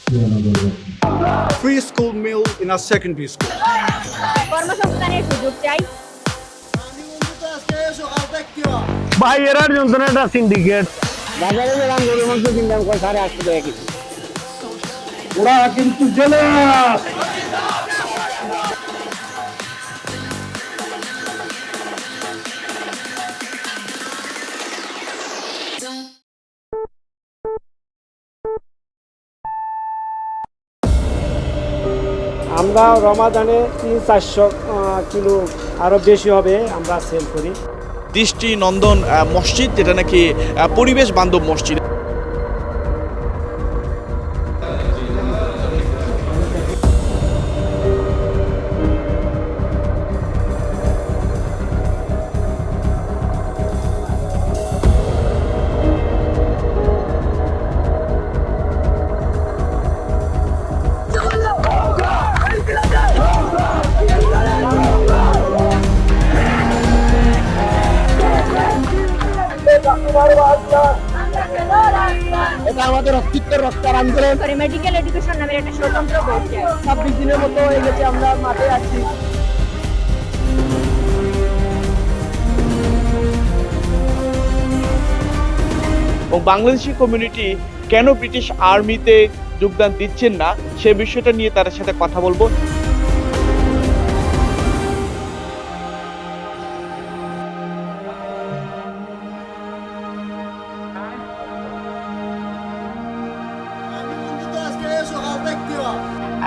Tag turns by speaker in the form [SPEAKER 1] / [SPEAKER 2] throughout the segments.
[SPEAKER 1] Free school meal in our secondary school.
[SPEAKER 2] কর্মসংস্থানের সুযোগ চাই।
[SPEAKER 3] ভাই এরার যন্ত্রণাটা সিন্ডিকেট
[SPEAKER 4] বাজারে গেলাম গরুর মাংস কিনলাম 850 টাকা কেজি।
[SPEAKER 3] ওরা কিন্তু জেলে
[SPEAKER 4] আমরা রমাদানে 300-400 কিলো আরো বেশি হবে আমরা সেল করি।
[SPEAKER 5] দৃষ্টি নন্দন মসজিদ, যেটা নাকি পরিবেশ বান্ধব মসজিদ।
[SPEAKER 4] এটা আমাদের অস্তিত্বের রক্ষার আন্দোলন।
[SPEAKER 2] মেডিকেল এডুকেশন নামের একটা স্বতন্ত্র বোর্ড
[SPEAKER 4] 26 দিনের মতো হয়ে গেছে আমরা মাঠে আছি।
[SPEAKER 5] এবং বাংলাদেশি কমিউনিটি কেন ব্রিটিশ আর্মিতে যোগদান দিচ্ছেন না, সে বিষয়টা নিয়ে তাদের সাথে কথা বলবো।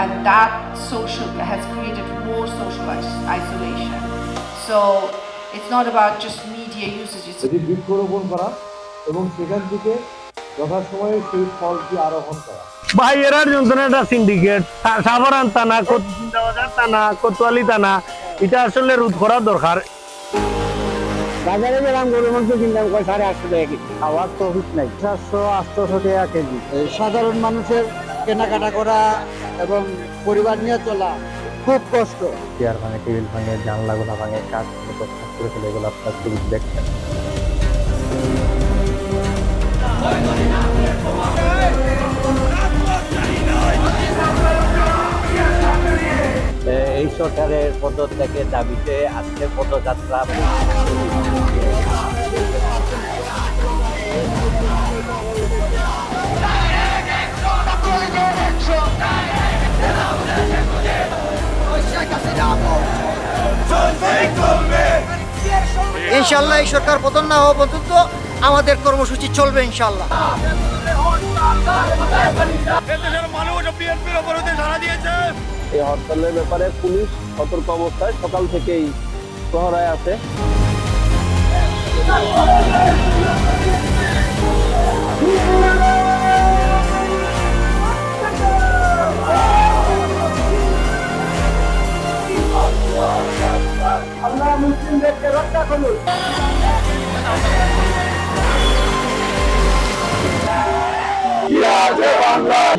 [SPEAKER 6] And that social has created more social isolation. So it's not about just media usage.
[SPEAKER 7] এটি বৃক্ষরোপণ করা এবং সেখান থেকে যথাসময়ে সেই ফলটি আরোহণ করা।
[SPEAKER 3] ভাই এরার যন্ত্রণাটা সিন্ডিকেট সাভারান থানা, চিন্তাবাজার থানা, কোতোয়ালি থানা, এটা আসলে রোধ করা দরকার।
[SPEAKER 4] বাজারে গেলাম গরুর মাংস কিনলাম 850 টাকা কেজি। খাওয়ার তো অভিজ্ঞ নাই, 700-800 টাকা কেজি। সাধারণ মানুষের কেনাকাটা করা এবং পরিবার নিয়ে চলা খুব কষ্ট।
[SPEAKER 7] চেয়ার ভাঙে, টেবিল ভাঙে, জানলাগুলো ভাঙে, কাঠ করে ফেলে, এগুলো আপনার ছবি দেখছেন।
[SPEAKER 4] এই সরকারের পদত্যাগের দাবিতে আজকে পদযাত্রা।
[SPEAKER 8] ইনশাআল্লাহ এই সরকার পতন না হওয়া পর্যন্ত আমাদের কর্মসূচি চলবে ইনশাআল্লাহ।
[SPEAKER 7] এই হরতালের ব্যাপারে পুলিশ সতর্ক অবস্থায় সকাল থেকেই প্রহরায় আছে।
[SPEAKER 4] আল্লাহ মুসলিমদেরকে রক্ষা করুন।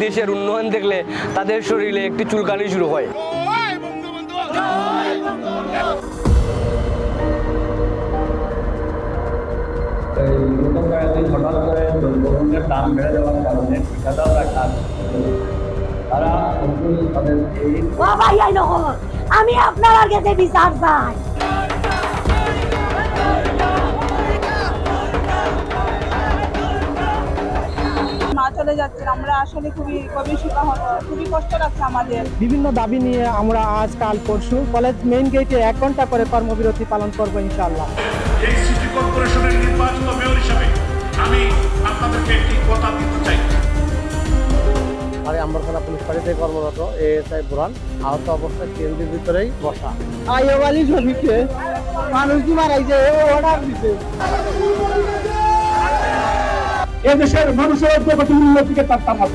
[SPEAKER 3] দেশের উন্নয়ন দেখলে তাদের শরীরে একটি চুলকানি শুরু হয়।
[SPEAKER 7] হঠাৎ করে দ্রব্যমূল্যের দাম বেড়ে যাওয়ার কারণে ঠিকাদাররা কাজ তারা তাদের এই
[SPEAKER 2] আমি আপনার কাছে বিচার চাই।
[SPEAKER 9] মা চলে যাচ্ছেন, আমরা আসলে খুবই খুবই কষ্ট লাগছে আমাদের।
[SPEAKER 4] বিভিন্ন দাবি নিয়ে আমরা আজ কাল পরশু কলেজ মেইন গেটে 1 ঘন্টা করে কর্মবিরতি পালন করব ইনশাআল্লাহ।
[SPEAKER 10] এই সিটি কর্পোরেশনের নির্বাচিত মেয়র হিসেবে আমি আপনাদেরকে একটি কথা দিতে চাই।
[SPEAKER 4] আরে আম্বরখানা পুলিশ ফাঁড়িতে কর্মরত এএসআই বুরহান আহত অবস্থায় কেন্দ্রের ভিতরেই বসা। আইওয়ালি শরীফে মানুষ কি মারাইছে অর্ডার দিতে।
[SPEAKER 3] এদেশের মানুষের উন্নতিকে তার তামাক